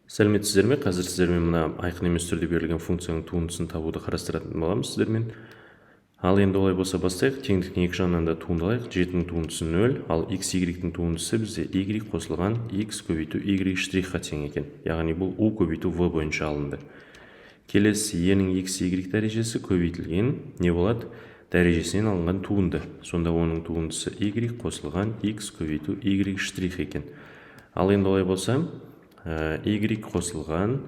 Сәлеметсіздер ме? Қазір сіздермен мына айқын емес түрде берілген функцияның туындысын табуды қарастыратын боламыз сіздермен. Ал енді олай болса бастайық. Теңдіктің екі жағынан да туындалайық. 7-нің туындысы 0, ал x, y-дің туындысы бізде y қосылған x көбейту y штрихқа тең екен. Яғни бұл u көбейту v бойынша алынды. Келесі e-нің x, y дәрежесі көбейтілген не болады? Дәрежесінен алынған туынды. Сонда оның туындысы y қосылған x көбейту y штрих екен. Ал енді олай болса, y қосылған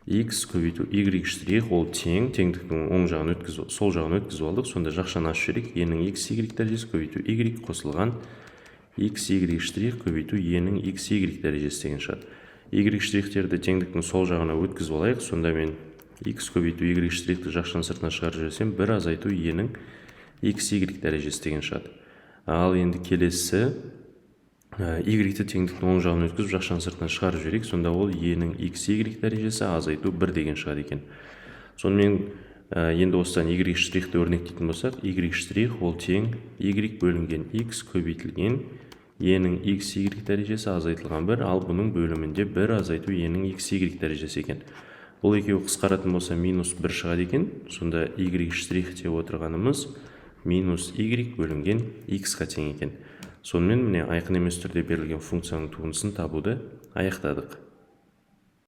x көбейту y штрих ол тең, теңдіктің оң жағын өткізіп, сол жағын өткізіп алдық. Сонда жақшаны ашып жіберейік. e-нің x, y дәрежесі көбейту y қосылған x, y штрих көбейту e-нің x, y дәрежесі деген шығады. Y штрихтерді теңдіктің сол жағына өткізіп алайық. Сонда мен x көбейту y штрихті жақшаны сыртына шығарып жіберсем, бір азайту e-нің x, y дәрежесі деген шығады. Ал енді келесі y-ті теңдіктің оң жағын өткізіп жақшаны сыртына шығарып жіберейік. Сонда ол e-нің x, y дәрежесі азайту 1 деген шығады екен. Сонымен енді осыдан y штрихті өрнектейтін болсақ, y штрих ол тең y бөлінген x көбейтілген e-нің x, y дәрежесі азайтылған 1, ал бұның бөлімінде 1 азайту e-нің x, y дәрежесі екен. Бұл екеуі қысқаратын болса минус 1 шығады екен. Сонда y штрих деп отырғанымыз минус y бөлінген x-қа тең екен. Сонымен міне айқын емес түрде берілген функцияның туындысын табуды аяқтадық.